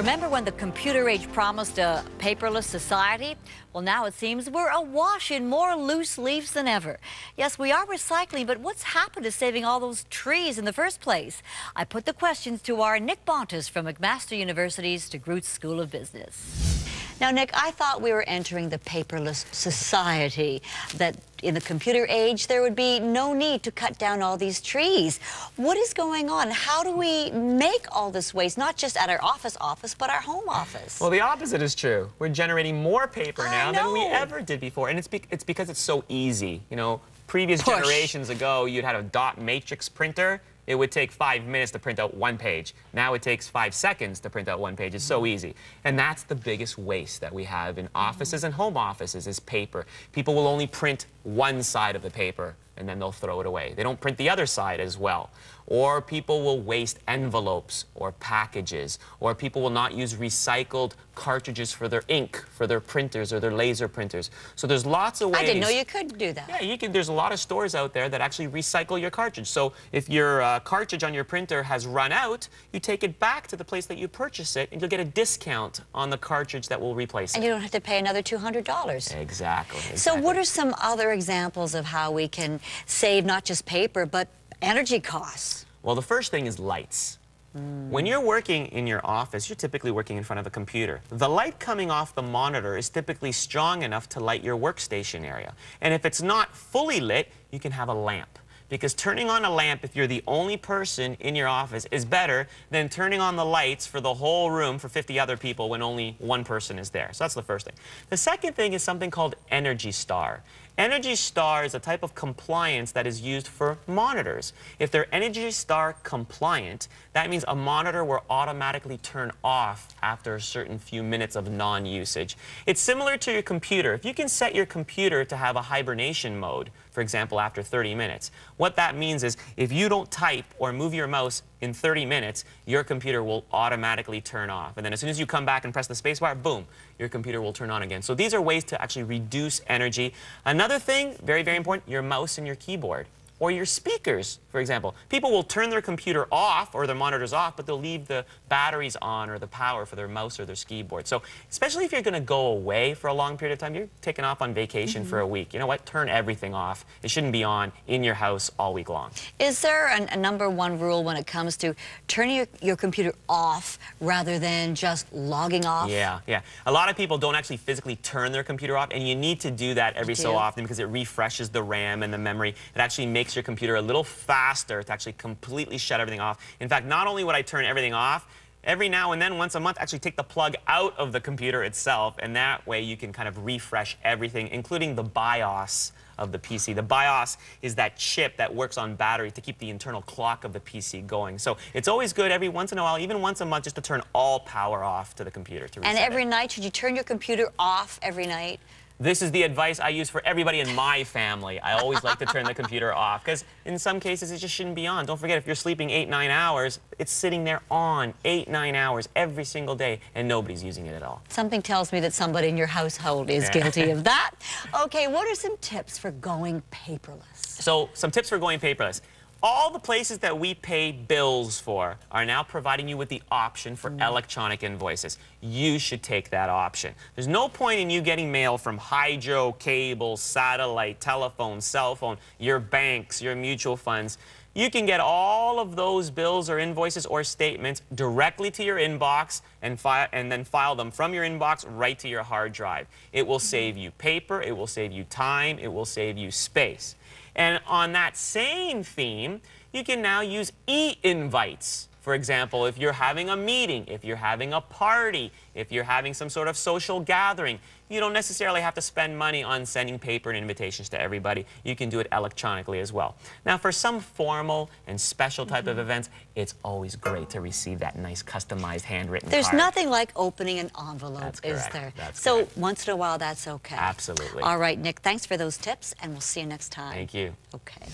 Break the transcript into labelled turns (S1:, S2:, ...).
S1: Remember when the computer age promised a paperless society? Well, now it seems we're awash in more loose leaves than ever. Yes, we are recycling, but what's happened to saving all those trees in the first place? I put the questions to our Nick Bontis from McMaster University's DeGroote School of Business. Now, Nick, I thought we were entering the paperless society, that in the computer age, there would be no need to cut down all these trees. What is going on? How do we make all this waste, not just at our office, but our home office?
S2: Well, the opposite is true. We're generating more paper now than we ever did before, and it's because it's so easy. You know, previous generations ago, you'd had a dot matrix printer. It would take 5 minutes to print out one page. Now it takes 5 seconds to print out one page. It's so easy. And that's the biggest waste that we have in offices and home offices is paper. People will only print one side of the paper and then they'll throw it away. They don't print the other side as well. Or people will waste envelopes or packages. Or people will not use recycled cartridges for their ink, for their printers or their laser printers. So there's lots of ways.
S1: I didn't know you could do that.
S2: Yeah, you can. There's a lot of stores out there that actually recycle your cartridge. So if your cartridge on your printer has run out, you take it back to the place that you purchased it, and you'll get a discount on the cartridge that will replace it.
S1: And you don't have to pay another $200.
S2: Exactly.
S1: So what are some other examples of how we can save not just paper, but energy costs?
S2: Well, the first thing is lights. When you're working in your office, you're typically working in front of a computer. The light coming off the monitor is typically strong enough to light your workstation area. And if it's not fully lit, you can have a lamp. Because turning on a lamp, if you're the only person in your office, is better than turning on the lights for the whole room for 50 other people when only one person is there. So that's the first thing. The second thing is something called Energy Star. Energy Star is a type of compliance that is used for monitors. If they're Energy Star compliant, that means a monitor will automatically turn off after a certain few minutes of non-usage. It's similar to your computer. If you can set your computer to have a hibernation mode, for example, after 30 minutes, what that means is if you don't type or move your mouse in 30 minutes, your computer will automatically turn off. And then as soon as you come back and press the spacebar, boom, your computer will turn on again. So these are ways to actually reduce energy. Another thing, very, very important, your mouse and your keyboard. Or your speakers, for example. People will turn their computer off or their monitors off, but they'll leave the batteries on or the power for their mouse or their keyboard. So especially if you're going to go away for a long period of time, you're taking off on vacation for a week. You know what? Turn everything off. It shouldn't be on in your house all week long.
S1: Is there a #1 rule when it comes to turning your computer off rather than just logging off?
S2: Yeah. A lot of people don't actually physically turn their computer off, and you need to do that every so often because it refreshes the RAM and the memory. It actually makes your computer a little faster to actually completely shut everything off. In fact, not only would I turn everything off, every now and then, once a month, actually take the plug out of the computer itself, and that way you can kind of refresh everything, including the BIOS of the PC. The BIOS is that chip that works on battery to keep the internal clock of the PC going. So it's always good every once in a while, even once a month, just to turn all power off to the computer to reset
S1: And every
S2: it.
S1: night, should you turn your computer off every night?
S2: This is the advice I use for everybody in my family. I always like to turn the computer off because in some cases it just shouldn't be on. Don't forget, if you're sleeping 8-9 hours, it's sitting there on 8-9 hours every single day and nobody's using it at all.
S1: Something tells me that somebody in your household is guilty of that. Okay, what are some tips for going paperless?
S2: So, some tips for going paperless. All the places that we pay bills for are now providing you with the option for electronic invoices. You should take that option. There's no point in you getting mail from hydro, cable, satellite, telephone, cell phone, your banks, your mutual funds. You can get all of those bills or invoices or statements directly to your inbox and then file them from your inbox right to your hard drive. It will save you paper, it will save you time, it will save you space. And on that same theme, you can now use e-invites. For example, if you're having a meeting, if you're having a party, if you're having some sort of social gathering, you don't necessarily have to spend money on sending paper and invitations to everybody. You can do it electronically as well. Now, for some formal and special type of events, it's always great to receive that nice customized handwritten card.
S1: There's nothing like opening an envelope, is there? So once in a while, that's okay.
S2: Absolutely.
S1: All right, Nick, thanks for those tips, and we'll see you next time.
S2: Thank you.
S1: Okay.